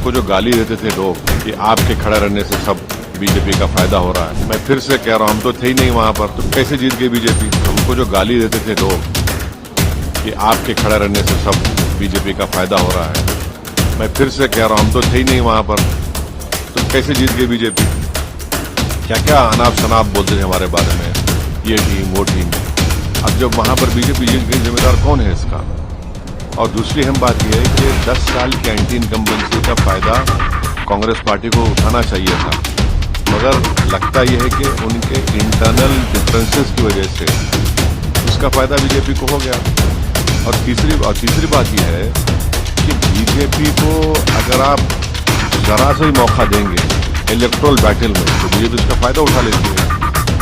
हमको जो गाली देते थे लोग कि आपके खड़े रहने से सब बीजेपी का फायदा हो रहा है, मैं फिर से कह रहा हूं, हम तो थे ही नहीं वहां पर, तो कैसे जीत गई बीजेपी? हमको जो गाली देते थे लोग कि आपके खड़े रहने से सब बीजेपी का फायदा हो रहा है, मैं फिर से कह रहा हूं, हम तो थे ही नहीं वहां पर, तो कैसे जीत गई बीजेपी? क्या क्या अनाप शनाप बोलते थे हमारे बारे में, ये टीम वो टीम। अब जब वहां पर बीजेपी जीत गई, जिम्मेदार कौन है इसका? और दूसरी अहम बात यह है कि 10 साल की एंटी इनकम्बेंसी का फायदा कांग्रेस पार्टी को उठाना चाहिए था, मगर लगता यह है कि उनके इंटरनल डिफरेंसेस की वजह से उसका फायदा बीजेपी को हो गया। और तीसरी बात यह है कि बीजेपी को अगर आप जरा सा ही मौका देंगे इलेक्टोरल बैटल में, तो बीजेपी उसका फायदा उठा लेती है।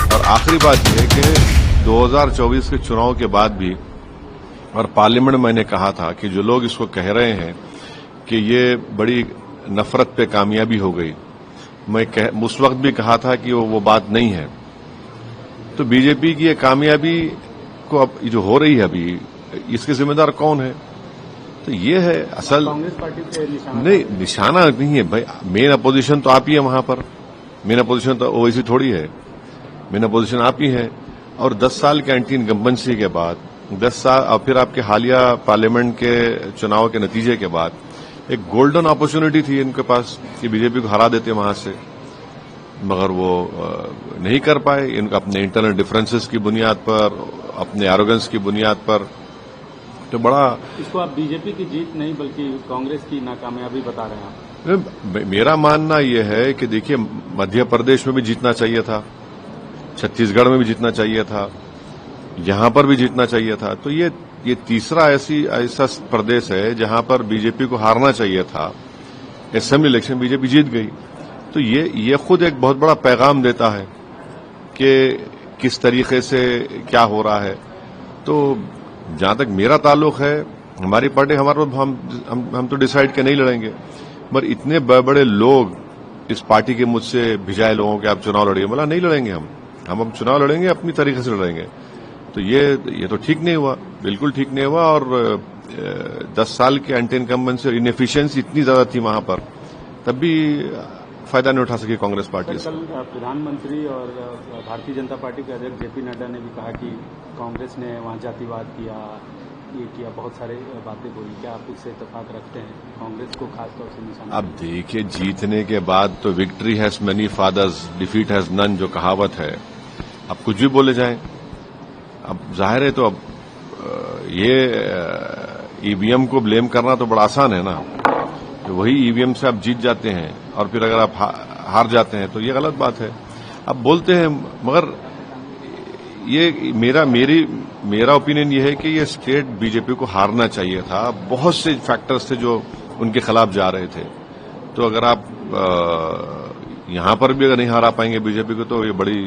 और आखिरी बात यह है कि 2024 के चुनाव के बाद भी, और पार्लियामेंट में मैंने कहा था कि जो लोग इसको कह रहे हैं कि ये बड़ी नफरत पे कामयाबी हो गई, मैं उस वक्त भी कहा था कि वो बात नहीं है। तो बीजेपी की ये कामयाबी को अब जो हो रही है अभी, इसके जिम्मेदार कौन है? तो ये है असल कांग्रेस पार्टी पे निशाना नहीं, निशाना नहीं है भाई। मेन अपोजिशन तो आप ही है वहां पर, मेन अपोजिशन तो ओवैसी थोड़ी है, मेन अपोजिशन आप ही है। और 10 साल के एंटी इनकम्बेंसी के बाद 10 साल और फिर आपके हालिया पार्लियामेंट के चुनाव के नतीजे के बाद एक गोल्डन अपॉर्चुनिटी थी इनके पास कि बीजेपी को हरा देते वहां से, मगर वो नहीं कर पाए। इनका अपने इंटरनल डिफरेंसेस की बुनियाद पर, अपने एरोगेंस की बुनियाद पर, तो बड़ा इसको आप बीजेपी की जीत नहीं बल्कि कांग्रेस की नाकामयाबी बता रहे हैं। मेरा मानना यह है कि देखिए, मध्य प्रदेश में भी जीतना चाहिए था, छत्तीसगढ़ में भी जीतना चाहिए था, यहां पर भी जीतना चाहिए था। तो ये तीसरा ऐसा प्रदेश है जहां पर बीजेपी को हारना चाहिए था। असेंबली इलेक्शन बीजेपी जीत गई, तो ये खुद एक बहुत बड़ा पैगाम देता है कि किस तरीके से क्या हो रहा है। तो जहां तक मेरा ताल्लुक है, हमारी पार्टी हम तो डिसाइड के नहीं लड़ेंगे, पर इतने बड़े लोग इस पार्टी के मुझसे भिजाए लोगों के आप चुनाव लड़िए, बोला नहीं लड़ेंगे हम चुनाव लड़ेंगे, अपनी तरीके से लड़ेंगे। तो ये तो ठीक नहीं हुआ, बिल्कुल ठीक नहीं हुआ। और 10 साल के एंटी इनकम्बेंसी और इनएफिशिएंसी इतनी ज्यादा थी वहां पर, तब भी फायदा नहीं उठा सकी कांग्रेस पार्टी से। कल प्रधानमंत्री और भारतीय जनता पार्टी के अध्यक्ष जेपी नड्डा ने भी कहा कि कांग्रेस ने वहां जातिवाद किया, ये किया, बहुत सारे बातें बोली। क्या आप उससे इत्तेफाक रखते हैं? कांग्रेस को खासतौर से निशाना। अब देखिए, जीतने के बाद तो victory has many fathers, defeat has none, जो कहावत है, अब कुछ भी बोले जाएं। अब जाहिर है, तो अब ये ईवीएम को ब्लेम करना तो बड़ा आसान है ना, तो वही ईवीएम से आप जीत जाते हैं और फिर अगर आप हार जाते हैं तो ये गलत बात है। अब बोलते हैं, मगर ये मेरा ओपिनियन ये है कि ये स्टेट बीजेपी को हारना चाहिए था। बहुत से फैक्टर्स थे जो उनके खिलाफ जा रहे थे। तो अगर आप यहां पर भी अगर नहीं हरा पाएंगे बीजेपी को, तो ये बड़ी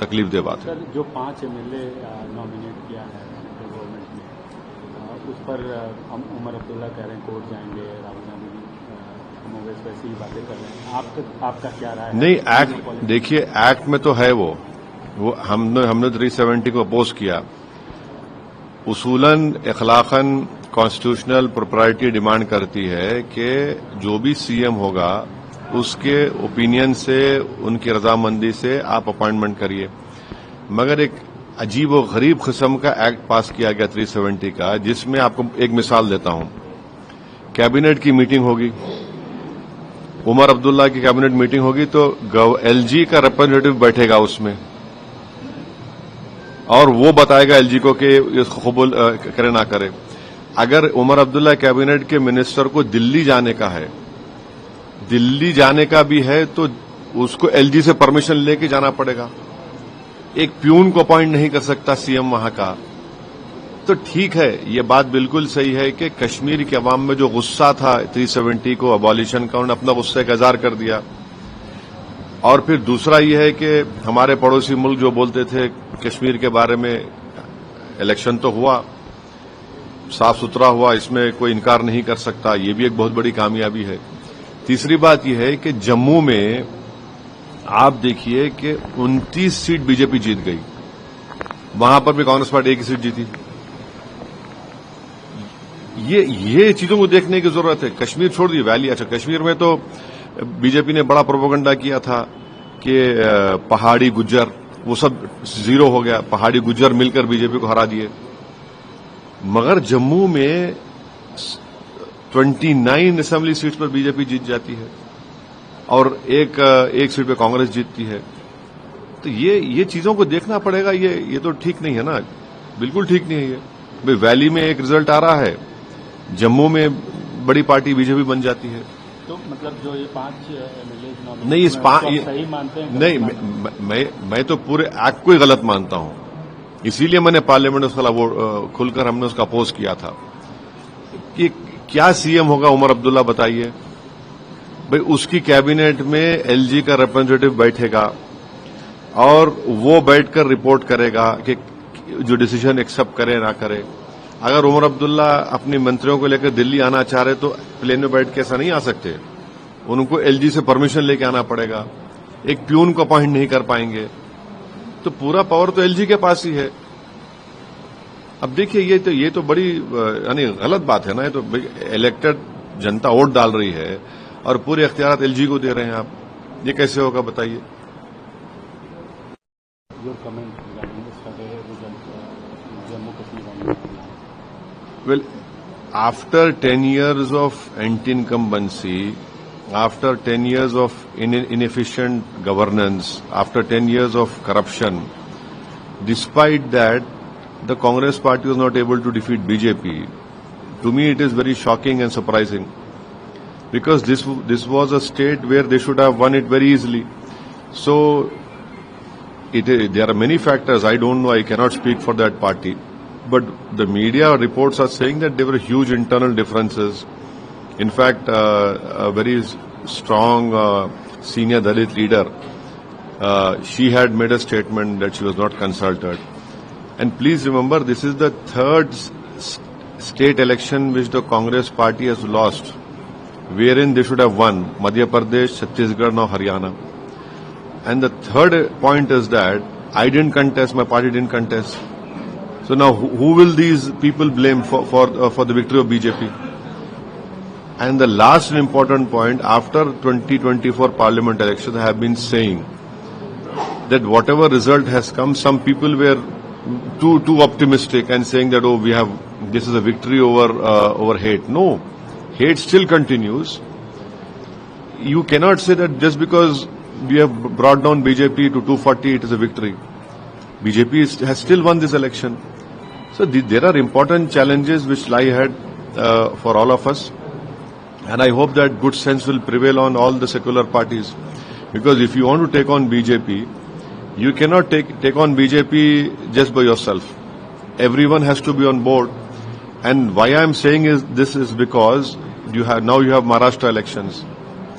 तकलीफदेह बात है। सर, जो 5 एमएलए नॉमिनेट किया है सेंट्रल गवर्नमेंट ने, उस पर उमर अब्दुल्ला कह रहे हैं कोर्ट जाएंगे, राहुल गांधी भी कांग्रेस वैसी ही बातें कर रहे हैं। आपका क्या राय है? नहीं, एक्ट देखिए, एक्ट में तो है वो हमने 370 को अपोज किया। उसूलन अखलाकन कॉन्स्टिट्यूशनल प्रोप्राइटी डिमांड करती है कि जो भी सीएम होगा उसके ओपिनियन से, उनकी रजामंदी से आप अपॉइंटमेंट करिए। मगर एक अजीब और गरीब किस्म का एक्ट पास किया गया 370 का, जिसमें आपको एक मिसाल देता हूं। कैबिनेट की मीटिंग होगी, उमर अब्दुल्ला की कैबिनेट मीटिंग होगी, तो एलजी का रिप्रेजेंटेटिव बैठेगा उसमें और वो बताएगा एलजी को कि इसको कबूल करे ना करे। अगर उमर अब्दुल्ला कैबिनेट के मिनिस्टर को दिल्ली जाने का है, दिल्ली जाने का भी है, तो उसको एलजी से परमिशन लेके जाना पड़ेगा। एक प्यून को अपॉइंट नहीं कर सकता सीएम वहां का। तो ठीक है, ये बात बिल्कुल सही है कि कश्मीर के अवाम में जो गुस्सा था 370 को अबॉलिशन का, उन्होंने अपना गुस्से का इजहार कर दिया। और फिर दूसरा ये है कि हमारे पड़ोसी मुल्क जो बोलते थे कश्मीर के बारे में, इलेक्शन तो हुआ, साफ सुथरा हुआ, इसमें कोई इनकार नहीं कर सकता, ये भी एक बहुत बड़ी कामयाबी है। तीसरी बात यह है कि जम्मू में आप देखिए कि 29 सीट बीजेपी जीत गई, वहां पर भी कांग्रेस पार्टी एक ही सीट जीती। ये चीजों को देखने की जरूरत है। कश्मीर छोड़ दिए, वैली, अच्छा कश्मीर में तो बीजेपी ने बड़ा प्रोपेगेंडा किया था कि पहाड़ी गुज्जर, वो सब जीरो हो गया, पहाड़ी गुज्जर मिलकर बीजेपी को हरा दिए। मगर जम्मू में 29 असेंबली सीट्स पर बीजेपी जीत जाती है और एक सीट पे कांग्रेस जीतती है। तो ये चीजों को देखना पड़ेगा। ये तो ठीक नहीं है ना, बिल्कुल ठीक नहीं है ये। भाई वैली में एक रिजल्ट आ रहा है, जम्मू में बड़ी पार्टी बीजेपी बन जाती है। तो मतलब जो ये 5 एमएलए नहीं, इस सही मानते हैं? नहीं, मैं तो पूरे एक्ट को ही गलत मानता हूं। इसीलिए मैंने पार्लियामेंट में उसका वो खुलकर हमने उसका अपोज किया था कि क्या सीएम होगा उमर अब्दुल्ला, बताइए। भाई उसकी कैबिनेट में एलजी का रिप्रेजेंटेटिव बैठेगा और वो बैठकर रिपोर्ट करेगा कि जो डिसीजन एक्सेप्ट करे ना करे। अगर उमर अब्दुल्ला अपने मंत्रियों को लेकर दिल्ली आना चाह रहे तो प्लेन में बैठ के ऐसा नहीं आ सकते, उनको एलजी से परमिशन लेके आना पड़ेगा। एक प्यून को अपॉइंट नहीं कर पाएंगे, तो पूरा पावर तो एलजी के पास ही है। अब देखिए ये तो बड़ी यानी गलत बात है ना। ये तो इलेक्टेड जनता वोट डाल रही है और पूरे इख्तियार एलजी को दे रहे हैं आप, ये कैसे होगा बताइए। Your comment regarding the survey result, Jammu Kashmir. Well, after 10 years of anti-incumbency, after 10 years of inefficient governance, after 10 years of corruption, despite that, the Congress party was not able to defeat BJP. To me, it is very shocking and surprising, because this was a state where they should have won it very easily. So, there are many factors. I don't know. I cannot speak for that party. But the media reports are saying that there were huge internal differences. In fact, a very strong senior Dalit leader, she had made a statement that she was not consulted. And please remember, this is the third state election which the Congress party has lost, wherein they should have won: Madhya Pradesh, Chhattisgarh, now Haryana. And the third point is that I didn't contest, my party didn't contest. So now who will these people blame for the victory of BJP? And the last important point, after 2024 parliament elections, I have been saying that whatever result has come, some people were too optimistic and saying that, this is a victory over hate. No, hate still continues. You cannot say that just because we have brought down BJP to 240, it is a victory. BJP has still won this election. So there are important challenges which lie ahead for all of us. And I hope that good sense will prevail on all the secular parties. Because if you want to take on BJP, you cannot take on BJP just by yourself. Everyone has to be on board. And why I am saying this is because now you have Maharashtra elections.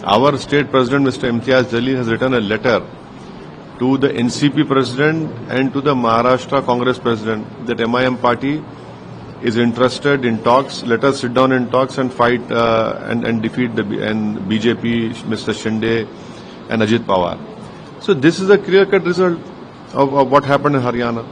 Our state president, Mr. Imtiaz Jalil, has written a letter to the NCP president and to the Maharashtra Congress president that MIM party is interested in talks. Let us sit down in talks and fight and defeat the BJP, Mr. Shinde and Ajit Pawar. So this is a clear-cut result of what happened in Haryana.